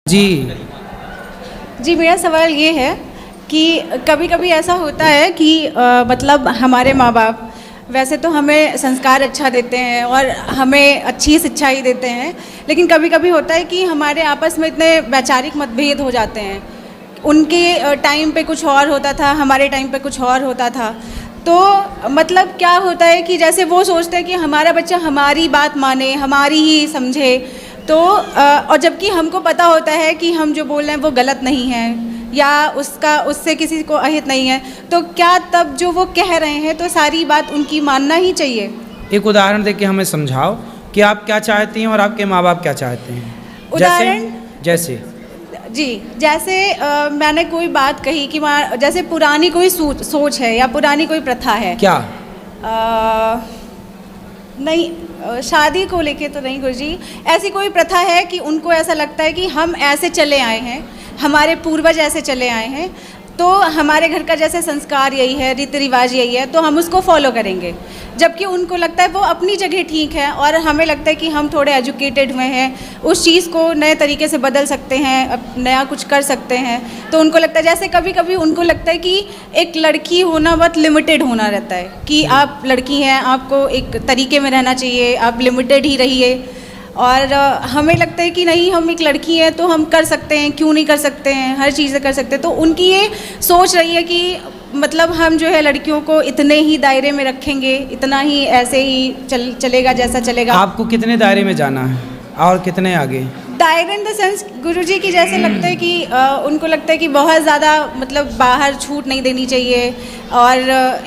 जी, मेरा सवाल ये है कि कभी कभी ऐसा होता है कि मतलब हमारे माँ बाप वैसे तो हमें संस्कार अच्छा देते हैं और हमें अच्छी शिक्षा ही देते हैं, लेकिन कभी कभी होता है कि हमारे आपस में इतने वैचारिक मतभेद हो जाते हैं। उनके टाइम पे कुछ और होता था, हमारे टाइम पे कुछ और होता था। तो मतलब क्या होता है कि जैसे वो सोचते हैं कि हमारा बच्चा हमारी बात माने, हमारी ही समझे, तो और जबकि हमको पता होता है कि हम जो बोल रहे हैं वो गलत नहीं है या उससे किसी को अहित नहीं है, तो क्या तब जो वो कह रहे हैं तो सारी बात उनकी मानना ही चाहिए? एक उदाहरण देके हमें समझाओ कि आप क्या चाहती हैं और आपके माँ बाप क्या चाहते हैं। उदाहरण जैसे जी, जैसे मैंने कोई बात कही कि जैसे पुरानी कोई सोच है या पुरानी कोई प्रथा है। क्या नहीं, शादी को लेके तो नहीं गुरुजी, ऐसी कोई प्रथा है कि उनको ऐसा लगता है कि हम ऐसे चले आए हैं, हमारे पूर्वज ऐसे चले आए हैं, तो हमारे घर का जैसे संस्कार यही है, रीति रिवाज यही है, तो हम उसको फॉलो करेंगे। जबकि उनको लगता है वो अपनी जगह ठीक है और हमें लगता है कि हम थोड़े एजुकेटेड हुए हैं, उस चीज़ को नए तरीके से बदल सकते हैं, अब नया कुछ कर सकते हैं। तो उनको लगता है, जैसे कभी कभी उनको लगता है कि एक लड़की होना बहुत लिमिटेड होना रहता है, कि आप लड़की हैं, आपको एक तरीके में रहना चाहिए, आप लिमिटेड ही रहिए। और हमें लगता है कि नहीं, हम एक लड़की हैं तो हम कर सकते हैं, क्यों नहीं कर सकते हैं, हर चीज़ें कर सकते हैं। तो उनकी ये सोच रही है कि मतलब हम जो है लड़कियों को इतने ही दायरे में रखेंगे, इतना ही ऐसे ही चलेगा जैसा चलेगा। आपको कितने दायरे में जाना है और कितने आगे? दायरे इन द सेंस गुरुजी की जैसे लगता है कि उनको लगता है कि बहुत ज़्यादा मतलब बाहर छूट नहीं देनी चाहिए, और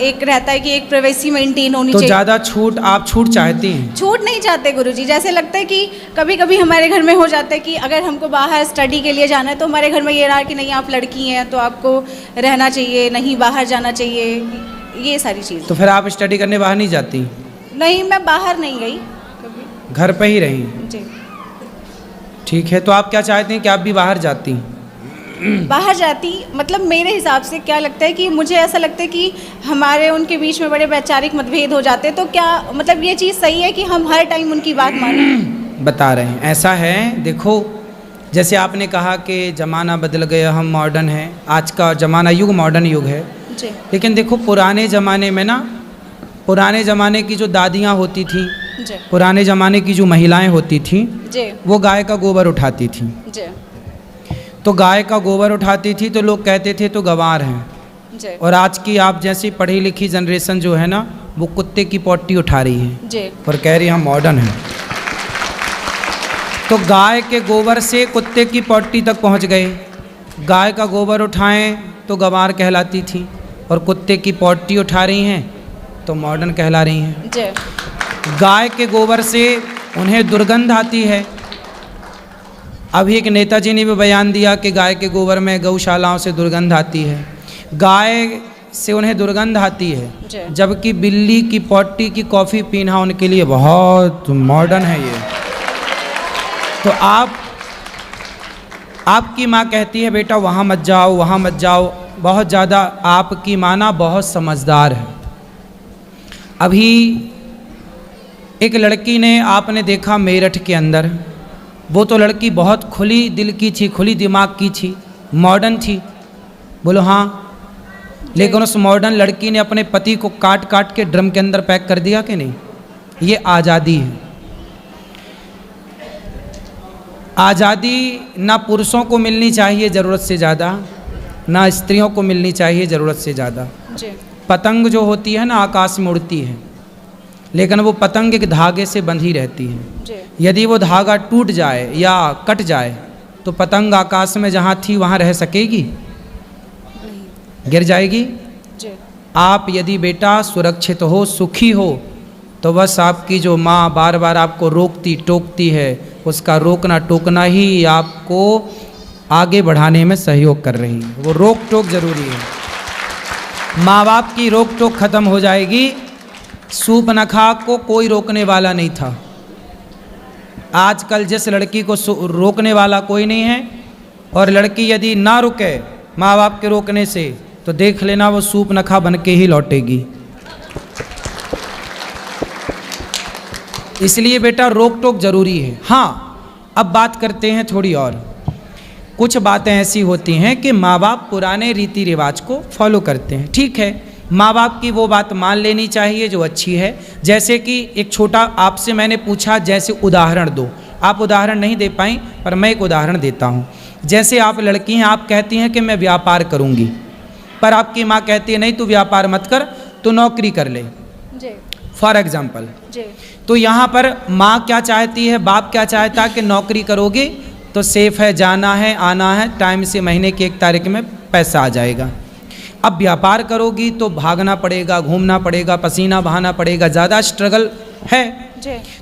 एक रहता है कि एक प्राइवेसी मेंटेन होनी चाहिए। तो ज़्यादा छूट, आप छूट चाहती हैं? छूट नहीं चाहते गुरुजी, जैसे लगता है कि कभी कभी हमारे घर में हो जाता है कि अगर हमको बाहर स्टडी के लिए जाना है तो हमारे घर में ये रहा कि नहीं, आप लड़की हैं तो आपको रहना चाहिए, नहीं बाहर जाना चाहिए, ये सारी चीज़। तो फिर आप स्टडी करने बाहर नहीं जाती? नहीं, मैं बाहर नहीं गई कभी, घर पे ही रही। जी ठीक है, तो आप क्या चाहती हैं कि आप भी बाहर जाती? बाहर जाती, मतलब मेरे हिसाब से क्या लगता है कि मुझे ऐसा लगता है कि हमारे उनके बीच में बड़े वैचारिक मतभेद हो जाते हैं, तो क्या मतलब ये चीज़ सही है कि हम हर टाइम उनकी बात मानें? बता रहे हैं, ऐसा है, देखो जैसे आपने कहा कि ज़माना बदल गया, हम मॉडर्न हैं, आज का ज़माना युग मॉडर्न युग है जी। लेकिन देखो पुराने ज़माने में ना, पुराने ज़माने की जो दादियाँ होती थीं, पुराने ज़माने की जो महिलाएं होती थीं, वो गाय का गोबर उठाती थीं। तो गाय का गोबर उठाती थी तो लोग कहते थे तो गंवार हैं। और आज की आप जैसी पढ़ी लिखी जनरेशन जो है ना, वो कुत्ते की पॉटी उठा रही है और कह रही है हम मॉडर्न हैं। तो गाय के गोबर से कुत्ते की पॉटी तक पहुंच गए। गाय का गोबर उठाएं तो गंवार कहलाती थी, और कुत्ते की पॉटी उठा रही हैं तो मॉडर्न कहला रही हैं। गाय के गोबर से उन्हें दुर्गंध आती है। अभी एक नेताजी ने भी बयान दिया कि गाय के गोबर में गौशालाओं से दुर्गंध आती है, गाय से उन्हें दुर्गंध आती है, जबकि बिल्ली की पॉटी की कॉफ़ी पीना उनके लिए बहुत मॉडर्न है ये। तो आपकी माँ कहती है बेटा वहाँ मत जाओ, वहाँ मत जाओ, बहुत ज़्यादा आपकी माँ ना बहुत समझदार है। अभी एक लड़की ने, आपने देखा मेरठ के अंदर, वो तो लड़की बहुत खुली दिल की थी, खुली दिमाग की थी, मॉडर्न थी, बोलो हाँ, लेकिन उस मॉडर्न लड़की ने अपने पति को काट काट के ड्रम के अंदर पैक कर दिया कि नहीं? ये आज़ादी है। आज़ादी ना पुरुषों को मिलनी चाहिए ज़रूरत से ज़्यादा, ना स्त्रियों को मिलनी चाहिए ज़रूरत से ज़्यादा। पतंग जो होती है ना, आकाश में उड़ती है, लेकिन वो पतंग एक धागे से बंधी रहती है। यदि वो धागा टूट जाए या कट जाए तो पतंग आकाश में जहाँ थी वहाँ रह सकेगी? गिर जाएगी। आप यदि बेटा सुरक्षित हो, सुखी हो, तो बस आपकी जो माँ बार बार आपको रोकती टोकती है, उसका रोकना टोकना ही आपको आगे बढ़ाने में सहयोग कर रही है। वो रोक टोक जरूरी है। माँ बाप की रोक टोक खत्म हो जाएगी। सूर्पनखा को कोई रोकने वाला नहीं था। आजकल जिस लड़की को रोकने वाला कोई नहीं है, और लड़की यदि ना रुके माँ बाप के रोकने से, तो देख लेना वो सूर्पनखा बन के ही लौटेगी। इसलिए बेटा रोक टोक जरूरी है। हाँ, अब बात करते हैं थोड़ी और। कुछ बातें ऐसी होती हैं कि माँ बाप पुराने रीति रिवाज को फॉलो करते हैं, ठीक है, माँ बाप की वो बात मान लेनी चाहिए जो अच्छी है। जैसे कि एक छोटा आपसे मैंने पूछा, जैसे उदाहरण दो, आप उदाहरण नहीं दे पाई पर मैं एक उदाहरण देता हूँ। जैसे आप लड़की हैं, आप कहती हैं कि मैं व्यापार करूँगी, पर आपकी माँ कहती है नहीं तू व्यापार मत कर, तू नौकरी कर ले, फॉर एग्जाम्पल। तो यहाँ पर माँ क्या चाहती है, बाप क्या चाहता है कि नौकरी करोगे तो सेफ है, जाना है आना है, टाइम से महीने की 1 तारीख में पैसा आ जाएगा। अब व्यापार करोगी तो भागना पड़ेगा, घूमना पड़ेगा, पसीना बहाना पड़ेगा, ज़्यादा स्ट्रगल है।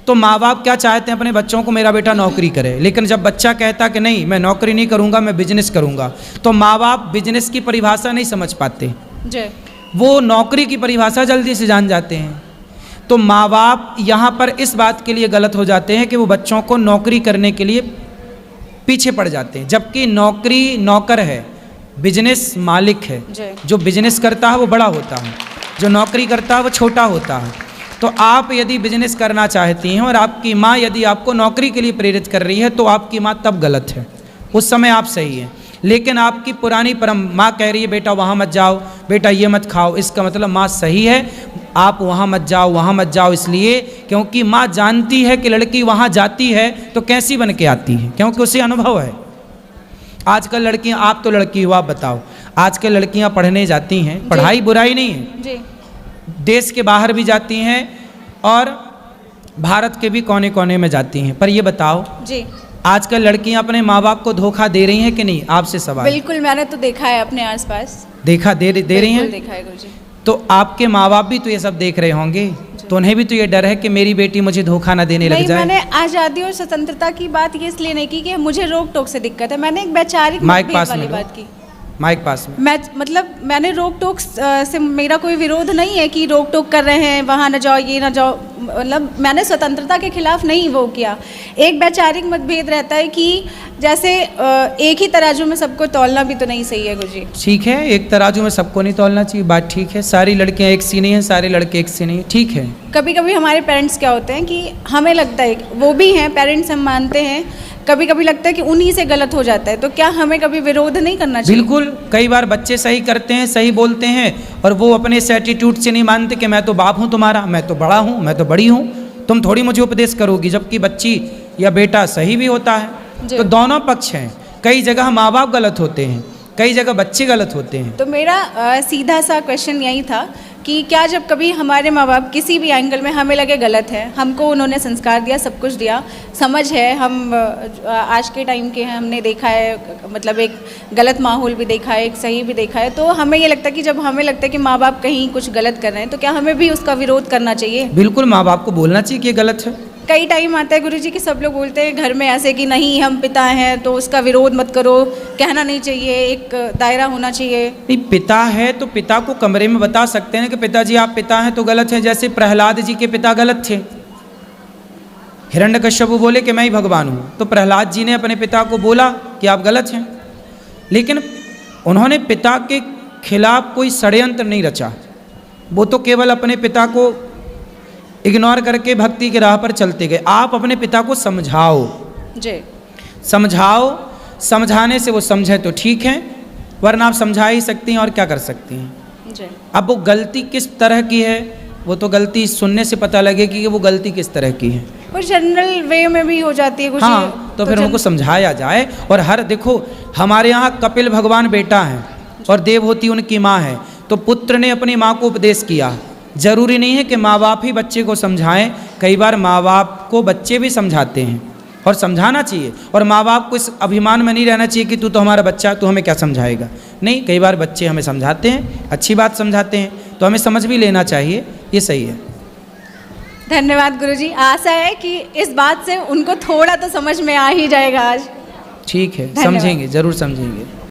तो माँ बाप क्या चाहते हैं अपने बच्चों को, मेरा बेटा नौकरी करे। लेकिन जब बच्चा कहता कि नहीं मैं नौकरी नहीं करूँगा, मैं बिजनेस करूँगा, तो माँ बाप बिजनेस की परिभाषा नहीं समझ पाते, वो नौकरी की परिभाषा जल्दी से जान जाते हैं। तो माँ बाप यहाँ पर इस बात के लिए गलत हो जाते हैं कि वो बच्चों को नौकरी करने के लिए पीछे पड़ जाते हैं, जबकि नौकरी नौकर है, बिजनेस मालिक है। जो बिजनेस करता है वो बड़ा होता है, जो नौकरी करता है वो छोटा होता है। तो आप यदि बिजनेस करना चाहती हैं और आपकी माँ यदि आपको नौकरी के लिए प्रेरित कर रही है तो आपकी माँ तब गलत है, उस समय आप सही हैं। लेकिन आपकी पुरानी माँ कह रही है बेटा वहाँ मत जाओ, बेटा ये मत खाओ, इसका मतलब माँ सही है, आप वहाँ मत जाओ, वहाँ मत जाओ, इसलिए क्योंकि माँ जानती है कि लड़की वहाँ जाती है तो कैसी बन के आती है, क्योंकि उसे अनुभव है। आजकल लड़कियाँ, आप तो लड़की हो, आप बताओ, आजकल लड़कियाँ पढ़ने जाती हैं, पढ़ाई बुराई नहीं है जी, देश के बाहर भी जाती हैं और भारत के भी कोने कोने में जाती हैं, पर ये बताओ जी आजकल लड़कियां अपने माँ बाप को धोखा दे रही हैं कि नहीं, आपसे सवाल। बिल्कुल, मैंने तो देखा है अपने आसपास, देखा दे रही हैं, देखा है गुरुजी। तो आपके माँ बाप भी तो ये सब देख रहे होंगे, तो उन्हें भी तो ये डर है कि मेरी बेटी मुझे धोखा ना देने लग जाए। मैंने आज़ादी और स्वतंत्रता की बात ये इसलिए नहीं की कि मुझे रोक टोक से दिक्कत है, मैंने एक वैचारिक वाली बात की। माइक पास में। मैंने रोक टोक से मेरा कोई विरोध नहीं है कि रोक टोक कर रहे हैं, वहाँ न जाओ, ये ना जाओ, मतलब मैंने स्वतंत्रता के खिलाफ नहीं वो किया। एक वैचारिक मतभेद रहता है कि जैसे एक ही तराजू में सबको तौलना भी तो नहीं सही है गुरुजी। ठीक है, एक तराजू में सबको नहीं तौलना चाहिए, बात ठीक है। सारी लड़कियां एक सी नहीं है, सारे लड़के एक सी नहीं है, ठीक है। कभी कभी हमारे पेरेंट्स क्या होते हैं कि हमें लगता है, वो भी हैं पेरेंट्स, हम मानते हैं, कभी कभी लगता है कि उन्हीं से गलत हो जाता है, तो क्या हमें कभी विरोध नहीं करना चाहिए? बिल्कुल, कई बार बच्चे सही करते हैं, सही बोलते हैं, और वो अपने इस एटीट्यूड से नहीं मानते कि मैं तो बाप हूँ तुम्हारा, मैं तो बड़ा हूँ, मैं तो बड़ी हूँ, तुम थोड़ी मुझे उपदेश करोगी, जबकि बच्ची या बेटा सही भी होता है। तो दोनों पक्ष हैं, कई जगह माँ बाप गलत होते हैं, कई जगह बच्चे गलत होते हैं। तो मेरा सीधा सा क्वेश्चन यही था कि क्या जब कभी हमारे माँ बाप किसी भी एंगल में हमें लगे गलत है, हमको उन्होंने संस्कार दिया, सब कुछ दिया, समझ है, हम आज के टाइम के हैं, हमने देखा है, मतलब एक गलत माहौल भी देखा है, एक सही भी देखा है, तो हमें ये लगता है कि जब हमें लगता है कि माँ बाप कहीं कुछ गलत कर रहे हैं तो क्या हमें भी उसका विरोध करना चाहिए? बिल्कुल, माँ बाप को बोलना चाहिए कि गलत है। कई टाइम आता है गुरुजी कि सब लोग बोलते हैं घर में ऐसे कि नहीं हम पिता हैं तो उसका विरोध मत करो, कहना नहीं चाहिए, एक दायरा होना चाहिए। नहीं, पिता है तो पिता को कमरे में बता सकते हैं कि पिताजी आप पिता हैं तो गलत है। जैसे प्रहलाद जी के पिता गलत थे, हिरण्यकश्यप बोले कि मैं ही भगवान हूँ, तो प्रहलाद जी ने अपने पिता को बोला कि आप गलत हैं, लेकिन उन्होंने पिता के खिलाफ कोई षड्यंत्र नहीं रचा, वो तो केवल अपने पिता को इग्नोर करके भक्ति की राह पर चलते गए। आप अपने पिता को समझाओ जी, समझाओ, समझाने से वो समझे तो ठीक है, वरना आप समझा ही सकती हैं और क्या कर सकती हैं जी। अब वो गलती किस तरह की है, वो तो गलती सुनने से पता लगेगी कि वो गलती किस तरह की है। वो जनरल वे में भी हो जाती है कुछ। हाँ, तो फिर उनको समझाया जाए। और हर देखो, हमारे यहाँ कपिल भगवान बेटा हैं और देवहूति उनकी माँ है, तो पुत्र ने अपनी माँ को उपदेश किया। जरूरी नहीं है कि माँ बाप ही बच्चे को समझाएं, कई बार माँ बाप को बच्चे भी समझाते हैं और समझाना चाहिए। और माँ बाप को इस अभिमान में नहीं रहना चाहिए कि तू तो हमारा बच्चा, तू हमें क्या समझाएगा। नहीं, कई बार बच्चे हमें समझाते हैं, अच्छी बात समझाते हैं, तो हमें समझ भी लेना चाहिए, ये सही है। धन्यवाद गुरुजी, आशा है कि इस बात से उनको थोड़ा तो समझ में आ ही जाएगा आज। ठीक है, समझेंगे, जरूर समझेंगे।